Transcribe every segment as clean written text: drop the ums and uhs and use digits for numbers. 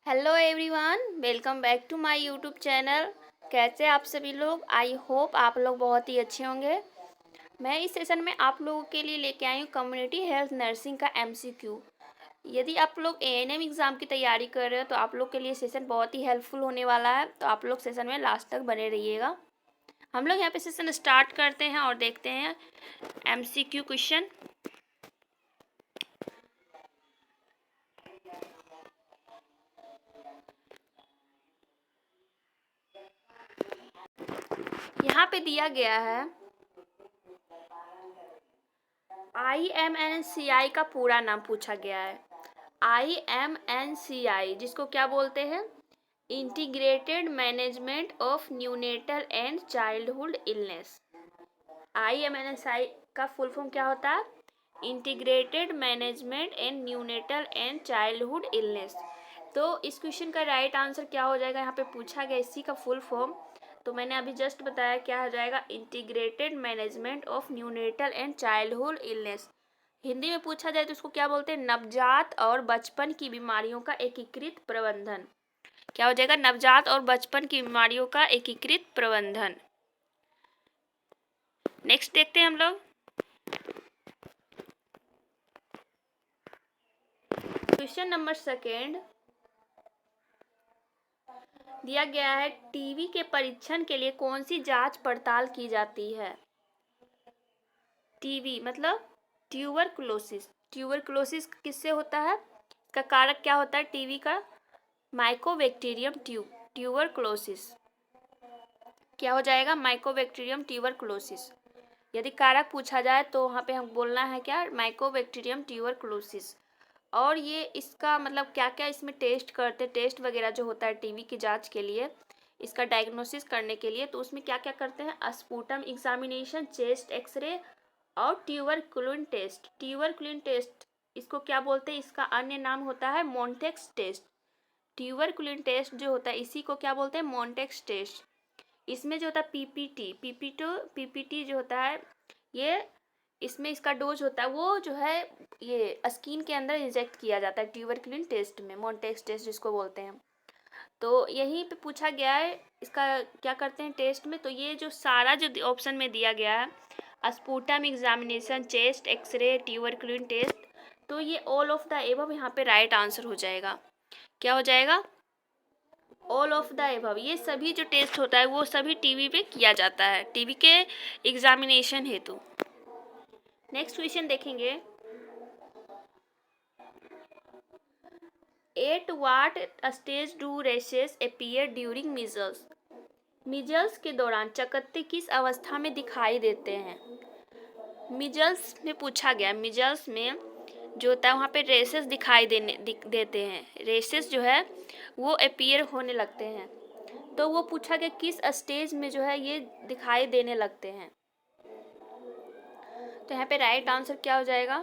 Hello everyone, welcome back to my YouTube channel. कैसे आप सभी लोग? आई होप आप लोग बहुत ही अच्छे होंगे। मैं इस सेशन में आप लोगों के लिए लेके आई हूँ कम्युनिटी हेल्थ नर्सिंग का एमसीक्यू। यदि आप लोग एएनएम एग्ज़ाम की तैयारी कर रहे हो तो आप लोग के लिए सेशन बहुत ही हेल्पफुल होने वाला है, तो आप लोग सेशन में लास्ट तक बने रहिएगा। हम लोग यहाँ पे सेशन स्टार्ट करते हैं और देखते हैं एमसीक्यू क्वेश्चन। यहाँ पे दिया गया है IMNCI का पूरा नाम पूछा गया है। IMNCI जिसको क्या बोलते हैं? Integrated management of neonatal and childhood illness. IMNCI का फुल फॉर्म क्या होता है? Integrated management and neonatal and childhood illness. तो इस क्वेश्चन का राइट आंसर क्या हो जाएगा? यहाँ पे पूछा गया इसी का फुल फॉर्म, तो मैंने अभी जस्ट बताया क्या हो जाएगा। Integrated management of neonatal and childhood illness. Hindi में पूछा जाए तो उसको क्या बोलते हैं? नवजात और बचपन की बीमारियों का एकीकृत प्रबंधन। क्या हो जाएगा? नवजात और बचपन की बीमारियों का एकीकृत प्रबंधन। नेक्स्ट देखते हैं हम लोग। क्वेश्चन नंबर सेकेंड दिया गया है, टीबी के परीक्षण के लिए कौन सी जांच पड़ताल की जाती है? टीबी मतलब ट्यूबरकुलोसिस। ट्यूबरकुलोसिस किससे होता है? इसका कारक क्या होता है टीबी का? Mycobacterium tuberculosis. क्या हो जाएगा? Mycobacterium tuberculosis. यदि कारक पूछा जाए तो वहाँ पे हम बोलना है क्या? Mycobacterium tuberculosis. और ये इसका मतलब क्या क्या इसमें टेस्ट करते, टेस्ट वगैरह जो होता है टीबी की जांच के लिए, इसका डायग्नोसिस करने के लिए, तो उसमें क्या क्या करते हैं? स्पूटम एग्जामिनेशन, चेस्ट एक्सरे और ट्यूबरकुलिन टेस्ट। ट्यूबरकुलिन टेस्ट इसको क्या बोलते हैं? इसका अन्य नाम होता है मॉन्टेक्स टेस्ट। ट्यूबरकुलिन टेस्ट जो होता है इसी को क्या बोलते हैं? Mantoux test. इसमें जो होता है पीपीटी जो होता है, ये इसमें इसका डोज होता है वो जो है ये स्किन के अंदर इंजेक्ट किया जाता है ट्यूबरकुलिन टेस्ट में, मॉन्टेक्स टेस्ट जिसको बोलते हैं। तो यहीं पे पूछा गया है इसका क्या करते हैं टेस्ट में। तो ये जो सारा जो ऑप्शन में दिया गया है, sputum examination, chest x ray, tuberculin test, तो ये ऑल ऑफ द एबव यहाँ पे राइट आंसर हो जाएगा। क्या हो जाएगा? All of the above. ये सभी जो टेस्ट होता है वो सभी टीबी पे किया जाता है, टीबी के एग्जामिनेशन हेतु। नेक्स्ट क्वेश्चन देखेंगे। At what stage do rashes appear during measles? Measles के दौरान चकत्ते किस अवस्था में दिखाई देते हैं? मीजल्स में पूछा गया, मीजल्स में जो होता है वहाँ पे रेसेस दिखाई देते हैं। रेसेस जो है वो अपीयर होने लगते हैं। तो वो पूछा गया किस स्टेज में जो है ये दिखाई देने लगते हैं। तो यहाँ पे राइट आंसर क्या हो जाएगा?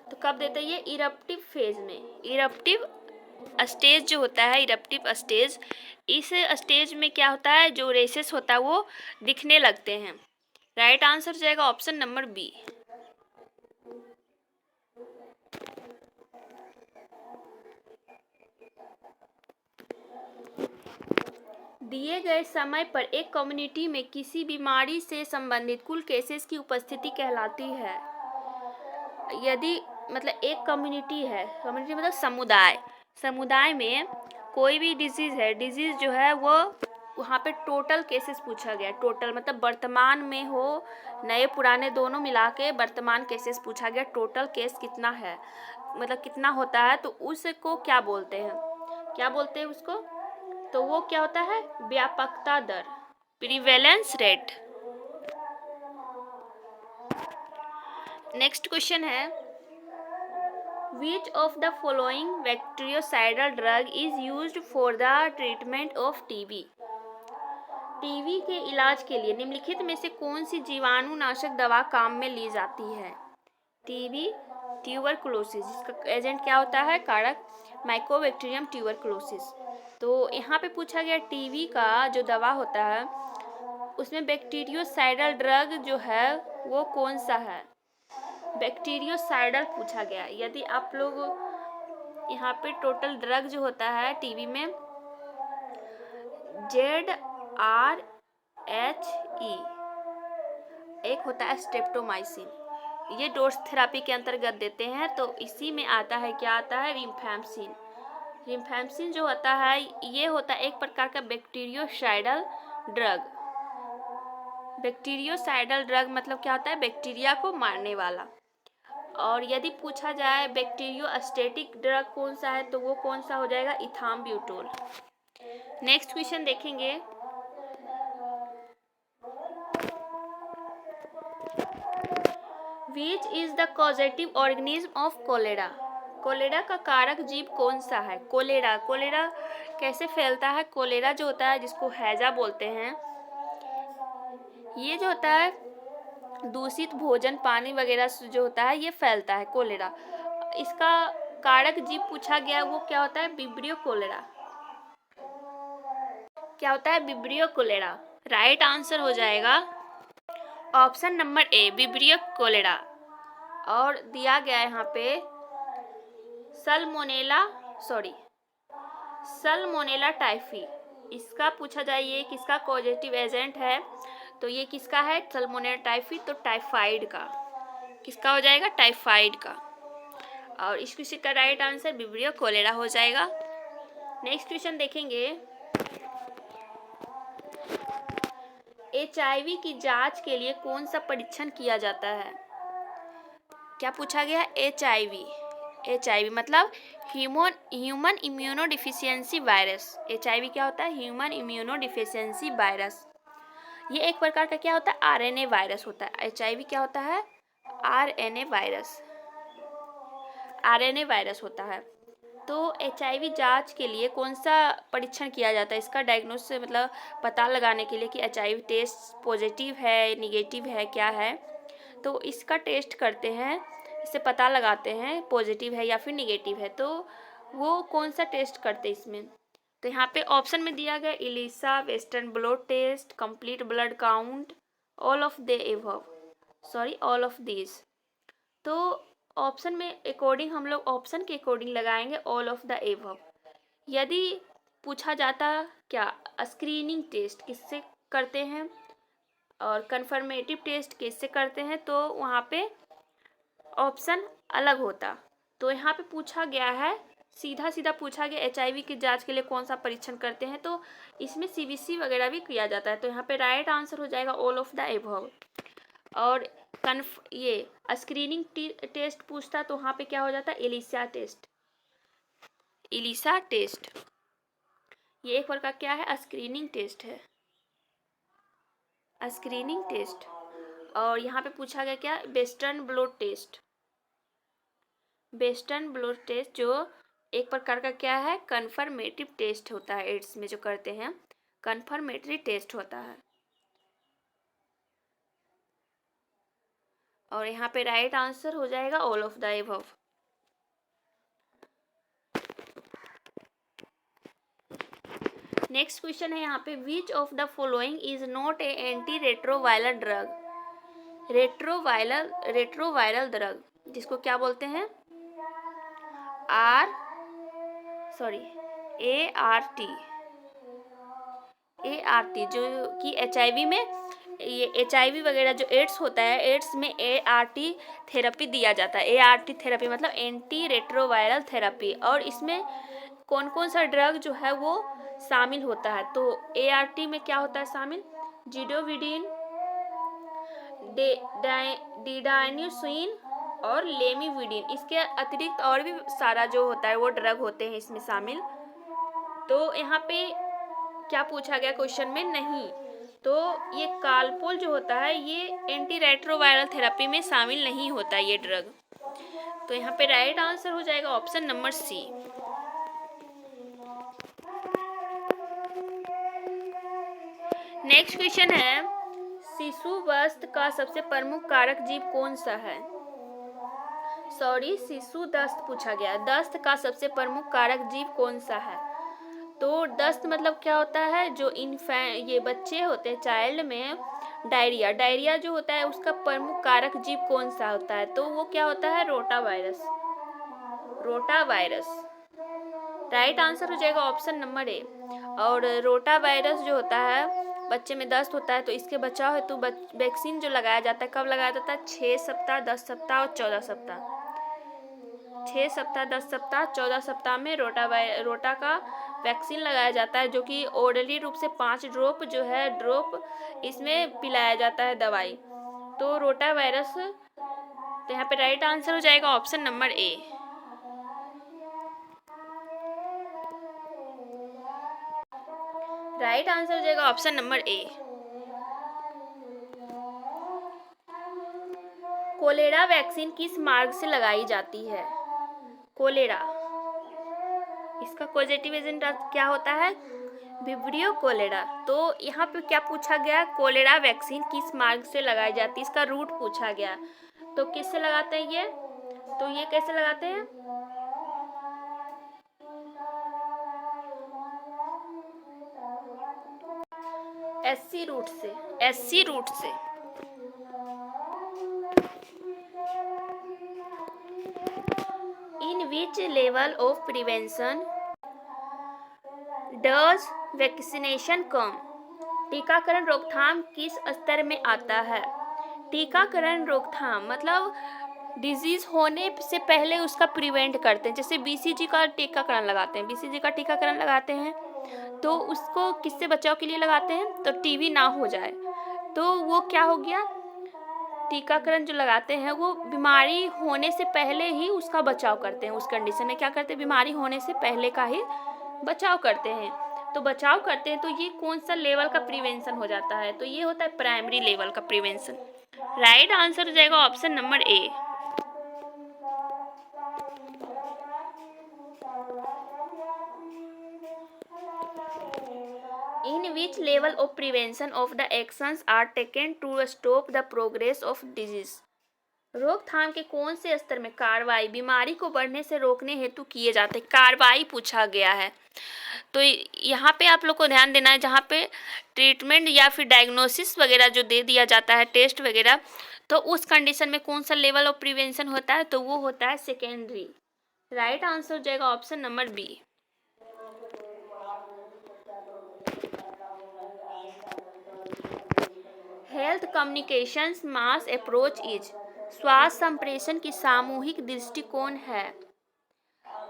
तो कब देते हैं ये? इरप्टिव फेज में। इरप्टिव स्टेज जो होता है, इरप्टिव स्टेज, इस स्टेज में क्या होता है? जो रेसेस होता है वो दिखने लगते हैं। राइट आंसर जाएगा ऑप्शन नंबर बी। दिए गए समय पर एक कम्युनिटी में किसी बीमारी से संबंधित कुल केसेस की उपस्थिति कहलाती है। यदि मतलब एक कम्युनिटी है, कम्युनिटी मतलब समुदाय, समुदाय में कोई भी डिजीज़ है, डिजीज़ जो है वो वहाँ पे टोटल केसेस पूछा गया। टोटल मतलब वर्तमान में हो, नए पुराने दोनों मिला के वर्तमान केसेस पूछा गया। टोटल केस कितना है, मतलब कितना होता है, तो उसको क्या बोलते हैं? क्या बोलते हैं उसको? तो वो क्या होता है? व्यापकता दर, प्रिवेलेंस रेट। नेक्स्ट क्वेश्चन है, Which of the following bactericidal drug is used for the treatment of TB? TB के इलाज के लिए निम्नलिखित में से कौन सी जीवाणुनाशक दवा काम में ली जाती है? टीबी ट्यूबरकुलोसिस, जिसका एजेंट क्या होता है? कारक माइकोबैक्टीरियम ट्यूबरकुलोसिस। तो यहाँ पे पूछा गया टीबी का जो दवा होता है उसमें बैक्टीरियोसाइडल ड्रग जो है वो कौन सा है? बैक्टीरियोसाइडल पूछा गया। यदि आप लोग यहाँ पे टोटल ड्रग जो होता है टीबी में ZRHE, एक होता है स्ट्रेप्टोमाइसिन, ये डोज थेरापी के अंतर्गत देते हैं। तो इसी में आता है, क्या आता है? रिम्फैम्सिन। रिम्फैम्सिन जो होता है ये होता है एक प्रकार का बैक्टीरियोसाइडल ड्रग। बैक्टीरियोसाइडल ड्रग मतलब क्या होता है? बैक्टीरिया को मारने वाला। और यदि पूछा जाए बैक्टीरियोस्टैटिक ड्रग कौन सा है, तो वो कौन सा हो जाएगा? इथाम्ब्यूटोल। नेक्स्ट क्वेश्चन देखेंगे। Which is the causative organism of cholera? Cholera का कारक जीव कौन सा है? कोलेरा कैसे फैलता है? कोलेरा जो होता है, जिसको हैजा बोलते हैं, ये जो होता है दूषित भोजन, पानी वगैरह से जो होता है ये फैलता है कोलेरा। इसका कारक जीव पूछा गया, वो क्या होता है? Vibrio cholera. क्या होता है? Vibrio cholera. राइट आंसर हो जाएगा option number A, vibrio cholera. और दिया गया यहाँ पे सल्मोनेला टाइफी। इसका पूछा जाए ये किसका कॉजेटिव एजेंट है, तो ये किसका है? Salmonella typhi. तो टाइफाइड का, किसका हो जाएगा? टाइफाइड का। और इस क्वेश्चन का राइट आंसर विब्रियो कोलेरा हो जाएगा। नेक्स्ट क्वेश्चन देखेंगे। HIV की जांच के लिए कौन सा परीक्षण किया जाता है? क्या पूछा गया? HIV मतलब ह्यूमन इम्यूनोडिफिशियंसी वायरस। HIV क्या होता है? Human immunodeficiency virus. ये एक प्रकार का क्या होता है? RNA वायरस होता है। HIV क्या होता है? RNA वायरस होता है। तो HIV जांच के लिए कौन सा परीक्षण किया जाता है? इसका डायग्नोसिस मतलब पता लगाने के लिए कि HIV टेस्ट पॉजिटिव है, निगेटिव है, क्या है, तो इसका टेस्ट करते हैं, इससे पता लगाते हैं पॉजिटिव है या फिर निगेटिव है। तो वो कौन सा टेस्ट करते हैं इसमें? तो यहाँ पे ऑप्शन में दिया गया ELISA, western blot test, complete blood count, all of these. तो ऑप्शन में अकॉर्डिंग हम लोग ऑप्शन के अकॉर्डिंग लगाएंगे ऑल ऑफ द एबव। यदि पूछा जाता क्या स्क्रीनिंग टेस्ट किससे करते हैं और कन्फर्मेटिव टेस्ट किससे करते हैं, तो वहाँ पे ऑप्शन अलग होता। तो यहाँ पे पूछा गया है, सीधा पूछा गया HIV की जांच के लिए कौन सा परीक्षण करते हैं, तो इसमें CBC वगैरह भी किया जाता है। तो यहाँ पे राइट आंसर हो जाएगा ऑल ऑफ द एबव। और ये स्क्रीनिंग टेस्ट पूछता तो वहाँ पे क्या हो जाता? ELISA test. ये एक प्रकार क्या है? Screening test. और यहाँ पे पूछा गया क्या? वेस्टर्न ब्लॉट टेस्ट जो एक प्रकार का क्या है? कन्फर्मेटिव टेस्ट होता है। एड्स में जो करते हैं कन्फर्मेटरी टेस्ट होता है। और यहाँ पे राइट आंसर हो जाएगा all of the above. Next question है यहाँ पे, which of the following is not a anti retroviral drug? Retroviral drug जिसको क्या बोलते हैं? ART, जो कि HIV में, ये HIV वगैरह जो एड्स होता है, एड्स में ART थेरेपी दिया जाता है। ART थेरेपी मतलब एंटी रेट्रोवायरल थेरेपी। और इसमें कौन कौन सा ड्रग जो है वो शामिल होता है? तो ART में क्या होता है शामिल? जिडोविडिन, डिडाइनियोसिन और लेमिविडिन। इसके अतिरिक्त और भी सारा जो होता है वो ड्रग होते हैं इसमें शामिल। तो यहाँ पे क्या पूछा गया क्वेश्चन में? नहीं। तो ये कालपोल जो होता है ये एंटी रेट्रोवायरल थेरेपी में शामिल नहीं होता ये ड्रग। तो यहाँ पे राइट आंसर हो जाएगा option number C। Next question है, शिशु दस्त का सबसे प्रमुख कारक जीव कौन सा है? शिशु दस्त पूछा गया। दस्त का सबसे प्रमुख कारक जीव कौन सा है? तो दस्त मतलब क्या होता है? जो ये बच्चे होते हैं, चाइल्ड में डायरिया। डायरिया जो होता है उसका प्रमुख कारक जीव कौन सा होता है? तो वो क्या होता है? Rota virus. Rota virus right answer हो जाएगा ऑप्शन नंबर ए। और रोटा वायरस जो होता है, बच्चे में दस्त होता है तो इसके बचाव हेतु वैक्सीन जो लगाया जाता है, कब लगाया जाता है? 6 सप्ताह, 10 सप्ताह और 14 सप्ताह। 6 सप्ताह, 10 सप्ताह, 14 सप्ताह में रोटा का वैक्सीन लगाया जाता है, जो कि ओरली रूप से 5 ड्रॉप जो है ड्रॉप इसमें पिलाया जाता है दवाई। तो रोटा वायरस, तो यहाँ पे राइट आंसर हो जाएगा option number A. Right answer हो जाएगा option number A. Cholera vaccine किस मार्ग से लगाई जाती है? कोलेरा, इसका पॉजिटिव एजेंट क्या होता है? Vibrio cholera. तो यहाँ पे क्या पूछा गया? कोलेरा वैक्सीन किस मार्ग से लगाई जाती है, इसका रूट पूछा गया। तो किससे लगाते हैं ये? तो ये कैसे लगाते हैं? एससी रूट से। एससी रूट से। In which level of prevention does vaccination come? टीकाकरण रोकथाम किस स्तर में आता है? टीकाकरण रोकथाम मतलब डिजीज होने से पहले उसका प्रिवेंट करते हैं। जैसे बीसीजी का टीकाकरण लगाते हैं, बीसीजी का टीकाकरण लगाते हैं तो उसको किससे बचाव के लिए लगाते हैं? तो टीबी ना हो जाए। तो वो क्या हो गया? टीकाकरण जो लगाते हैं वो बीमारी होने से पहले ही उसका बचाव करते हैं। उस कंडीशन में क्या करते हैं? बीमारी होने से पहले का ही बचाव करते हैं। तो बचाव करते हैं तो ये कौन सा लेवल का प्रिवेंशन हो जाता है? तो ये होता है प्राइमरी लेवल का प्रिवेंशन। राइट आंसर हो जाएगा option number A. In which level of prevention of the actions are taken to stop the progress of disease? रोकथाम के कौन से स्तर में कार्रवाई बीमारी को बढ़ने से रोकने हेतु किए जाते हैं? कार्रवाई पूछा गया है। तो यहाँ पे आप लोग को ध्यान देना है, जहाँ पे ट्रीटमेंट या फिर डायग्नोसिस वगैरह जो दे दिया जाता है, टेस्ट वगैरह, तो उस कंडीशन में कौन सा लेवल ऑफ प्रिवेंशन होता है? तो वो होता है सेकेंडरी। राइट आंसर हो जाएगा option number B. Health communications mass approach is. स्वास्थ्य संप्रेषण की सामूहिक दृष्टिकोण है।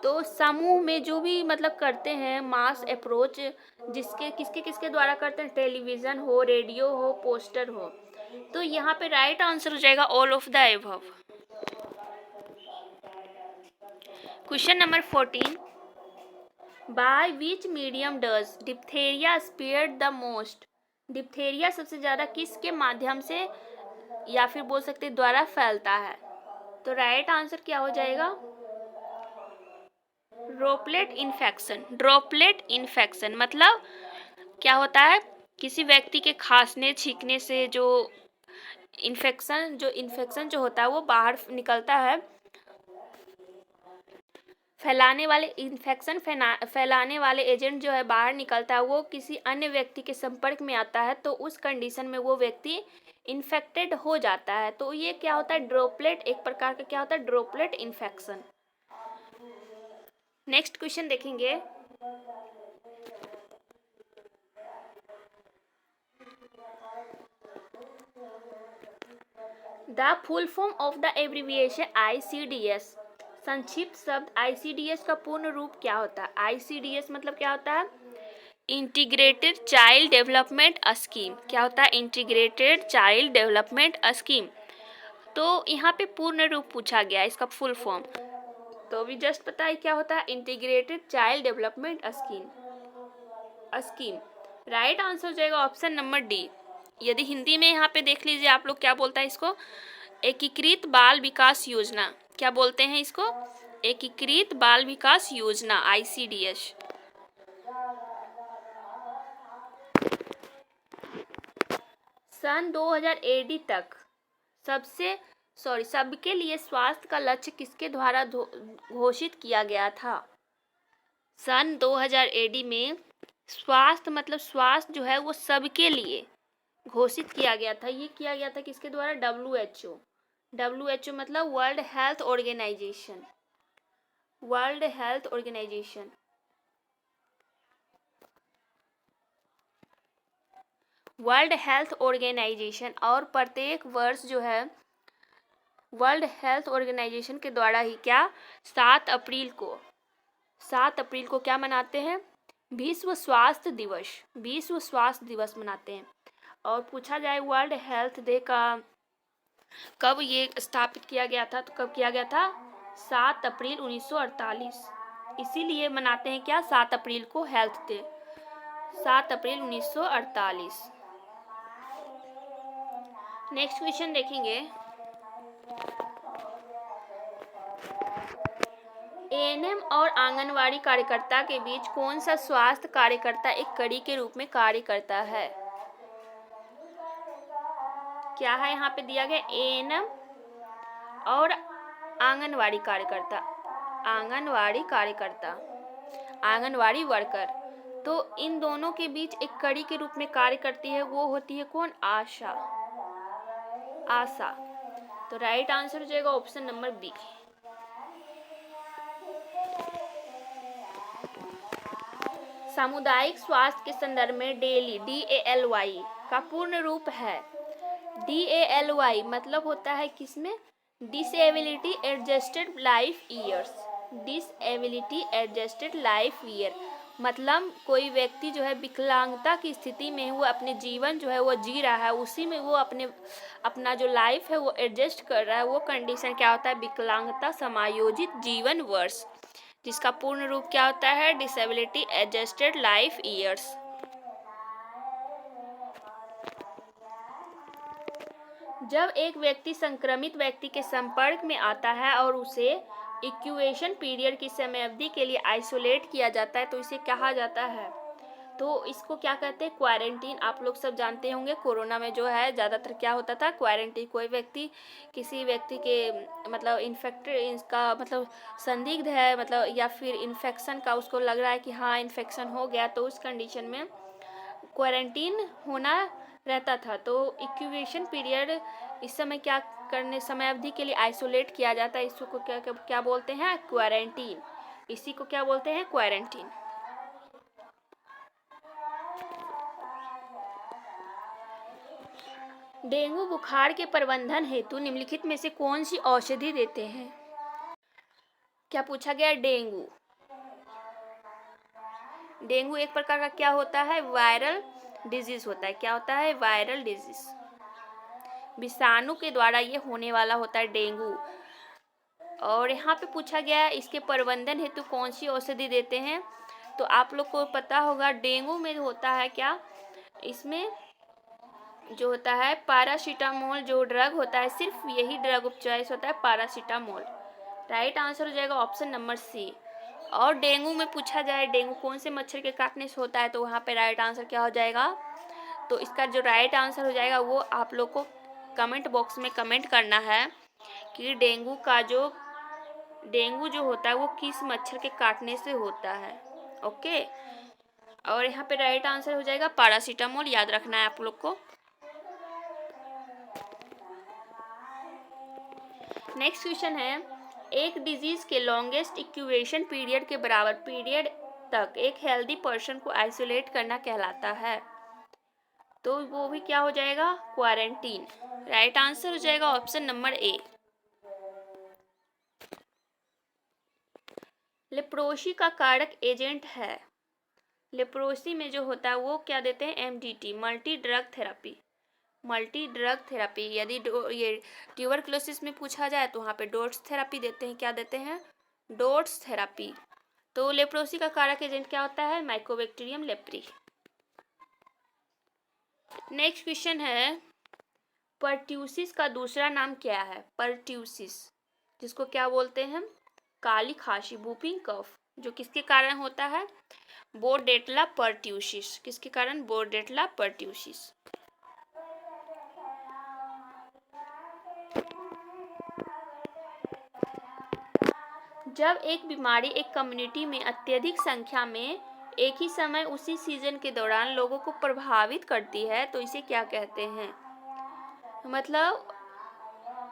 तो समूह में जो भी मतलब करते हैं मास अप्रोच, जिसके किसके किसके द्वारा करते हैं? टेलीविज़न हो, रेडियो हो, पोस्टर हो। तो यहाँ पे राइट आंसर हो जाएगा all of the above. Question number 14, by which medium does diphtheria spread the most? Diphtheria सबसे ज़्यादा किसके माध्यम से या फिर बोल सकते हैं द्वारा फैलता है? तो राइट आंसर क्या हो जाएगा? Droplet infection. ड्रॉपलेट इन्फेक्शन मतलब क्या होता है? किसी व्यक्ति के खांसने छींकने से जो इन्फेक्शन जो होता है वो बाहर निकलता है। फैलाने वाले एजेंट जो है बाहर निकलता है, वो किसी अन्य व्यक्ति के संपर्क में आता है तो उस कंडीशन में वो व्यक्ति इन्फेक्टेड हो जाता है। तो ये क्या होता है? ड्रॉपलेट, एक प्रकार का क्या होता है? Droplet infection. नेक्स्ट क्वेश्चन देखेंगे। The full form of the abbreviation ICDS। संक्षिप्त शब्द ICDS का पूर्ण रूप क्या होता है? ICDS मतलब क्या होता है? Integrated child development scheme. क्या होता है? Integrated child development scheme. तो यहाँ पे पूर्ण रूप पूछा गया इसका फुल फॉर्म। तो अभी जस्ट पता है क्या होता है? Integrated child development scheme. Right answer हो जाएगा ऑप्शन नंबर डी। यदि हिंदी में यहाँ पे देख लीजिए आप लोग क्या बोलता है इसको? एकीकृत बाल विकास योजना। क्या बोलते हैं इसको? एकीकृत बाल विकास योजना, ICDS। सन 2000 AD तक सबके लिए स्वास्थ्य का लक्ष्य किसके द्वारा घोषित किया गया था? सन 2000 AD में स्वास्थ्य मतलब स्वास्थ्य जो है वो सबके लिए घोषित किया गया था। ये किया गया था किसके द्वारा? WHO। WHO मतलब world health organization. World health organization. World health organization. और प्रत्येक वर्ष जो है वर्ल्ड हेल्थ ऑर्गेनाइजेशन के द्वारा ही क्या 7 अप्रैल को क्या मनाते हैं? विश्व स्वास्थ्य दिवस। विश्व स्वास्थ्य दिवस मनाते हैं। और पूछा जाए वर्ल्ड हेल्थ डे का कब ये स्थापित किया गया था, तो कब किया गया था? 7 अप्रैल 1948। इसीलिए मनाते हैं क्या 7 अप्रैल को हेल्थ डे, 7 अप्रैल 1948। नेक्स्ट क्वेश्चन देखेंगे। एएनएम और आंगनवाड़ी कार्यकर्ता के बीच कौन सा स्वास्थ्य कार्यकर्ता एक कड़ी के रूप में कार्य करता है? क्या है यहाँ पे दिया गया? एएनएम और आंगनवाड़ी कार्यकर्ता, आंगनवाड़ी वर्कर। तो इन दोनों के बीच एक कड़ी के रूप में कार्य करती है, वो होती है कौन? आशा। तो राइट आंसर हो जाएगा ऑप्शन नंबर बी। सामुदायिक स्वास्थ्य के संदर्भ में डेली DALY का पूर्ण रूप है। DALY मतलब होता है किसमें? Disability adjusted life years. Disability adjusted life year मतलब कोई व्यक्ति जो है विकलांगता की स्थिति में वो अपने जीवन जो है वो जी रहा है, उसी में वो अपना जो लाइफ है वो एडजस्ट कर रहा है। वो कंडीशन क्या होता है? विकलांगता समायोजित जीवन वर्ष, जिसका पूर्ण रूप क्या होता है? Disability adjusted life years. जब एक व्यक्ति संक्रमित व्यक्ति के संपर्क में आता है और उसे इंक्यूबेशन पीरियड की समय अवधि के लिए आइसोलेट किया जाता है तो इसे कहा जाता है, तो इसको क्या कहते हैं? क्वारंटीन। आप लोग सब जानते होंगे कोरोना में जो है ज़्यादातर क्या होता था? क्वारंटीन। कोई व्यक्ति किसी व्यक्ति के मतलब इन्फेक्टेड, इसका मतलब संदिग्ध है, मतलब या फिर इन्फेक्शन का उसको लग रहा है कि हाँ इन्फेक्शन हो गया, तो उस कंडीशन में क्वारंटीन होना रहता था। तो इंक्यूबेशन पीरियड इस समय क्या करने समय अवधि के लिए आइसोलेट किया जाता है, इसको क्या क्या बोलते हैं? क्वारंटीन। इसी को क्या बोलते हैं? क्वारंटीन। डेंगू बुखार के प्रबंधन हेतु निम्नलिखित में से कौन सी औषधि देते हैं? क्या पूछा गया? डेंगू एक प्रकार का क्या होता है? वायरल डिजीज होता है। क्या होता है? Viral disease. विषाणु के द्वारा ये होने वाला होता है डेंगू। और यहाँ पे पूछा गया है इसके प्रबंधन हेतु कौन सी औषधि देते हैं, तो आप लोग को पता होगा डेंगू में होता है क्या, इसमें जो होता है पैरासीटामोल जो ड्रग होता है, सिर्फ यही ड्रग ऑफ चॉइस होता है पैरासीटामोल। राइट आंसर हो जाएगा ऑप्शन नंबर सी। और डेंगू में पूछा जाए डेंगू कौन से मच्छर के काटने से होता है, तो वहाँ पे राइट आंसर क्या हो जाएगा? तो इसका जो राइट आंसर हो जाएगा वो आप लोग को कमेंट बॉक्स में कमेंट करना है कि डेंगू जो होता है वो किस मच्छर के काटने से होता है। ओके। और यहाँ पे राइट आंसर हो जाएगा पैरासीटामोल, याद रखना है आप लोग को। नेक्स्ट क्वेश्चन है, एक डिजीज के लॉन्गेस्ट इंक्यूबेशन पीरियड के बराबर पीरियड तक एक हेल्दी पर्सन को आइसोलेट करना कहलाता है, तो वो भी क्या हो जाएगा? क्वारंटीन। राइट आंसर हो जाएगा ऑप्शन नंबर ए। लेप्रोसी का कारक एजेंट है। लेप्रोसी में जो होता है वो क्या देते हैं? MDT, multi drug therapy. यदि ये ट्यूबरक्लोसिस में पूछा जाए तो वहाँ पे डोट्स थेरापी देते हैं। क्या देते हैं? Dots therapy. तो लेप्रोसी का कारक एजेंट क्या होता है? Mycobacterium leprae. नेक्स्ट क्वेश्चन है, परट्यूसिस का दूसरा नाम क्या है? परट्यूसिस जिसको क्या बोलते हैं? काली खांसी, वूपिंग कफ, जो किसके कारण होता है? बोर्डेटला परट्यूसिस। किसके कारण? बोर्डेटला परट्यूसिस। जब एक बीमारी एक कम्युनिटी में अत्यधिक संख्या में एक ही समय उसी सीजन के दौरान लोगों को प्रभावित करती है तो इसे क्या कहते हैं। मतलब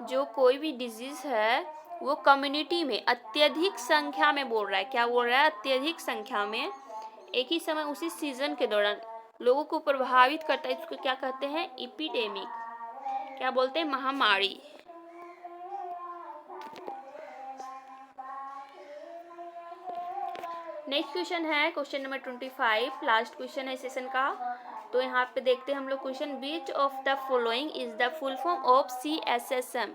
जो कोई भी डिजीज है वो कम्युनिटी में अत्यधिक संख्या में बोल रहा है, क्या बोल रहा है, अत्यधिक संख्या में एक ही समय उसी सीजन के दौरान लोगों को प्रभावित करता है, इसको क्या कहते हैं, एपिडेमिक, क्या बोलते हैं, महामारी। नेक्स्ट क्वेश्चन है क्वेश्चन नंबर 25, लास्ट क्वेश्चन है सेशन का। तो यहाँ पे देखते हैं हम लोग question, which of the following is the full form of CSSM।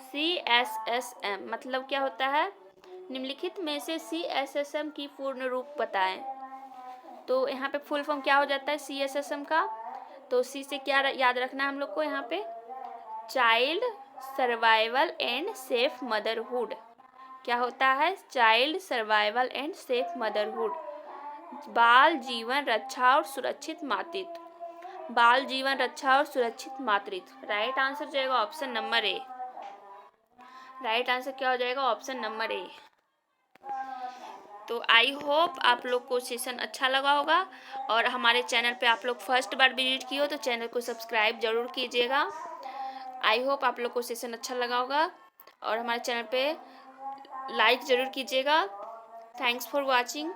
CSSM मतलब क्या होता है, निम्नलिखित में से CSSM की पूर्ण रूप बताएं। तो यहाँ पे फुल फॉर्म क्या हो जाता है CSSM का, तो C से क्या याद रखना है हम लोग को, यहाँ पे child survival and safe motherhood. क्या होता है, child survival and safe motherhood, बाल जीवन रक्षा और सुरक्षित मातृत्व, बाल जीवन रक्षा और सुरक्षित मातृत्व। राइट आंसर जाएगा option number A. Right answer क्या हो जाएगा, ऑप्शन नंबर ए। तो आई होप आप लोग को सेशन अच्छा लगा होगा, और हमारे चैनल पे आप लोग फर्स्ट बार विजिट किए हो तो चैनल को सब्सक्राइब जरूर कीजिएगा। आई होप आप लोग को सेशन अच्छा लगा होगा, और हमारे चैनल पे लाइक ज़रूर कीजिएगा। Thanks for watching.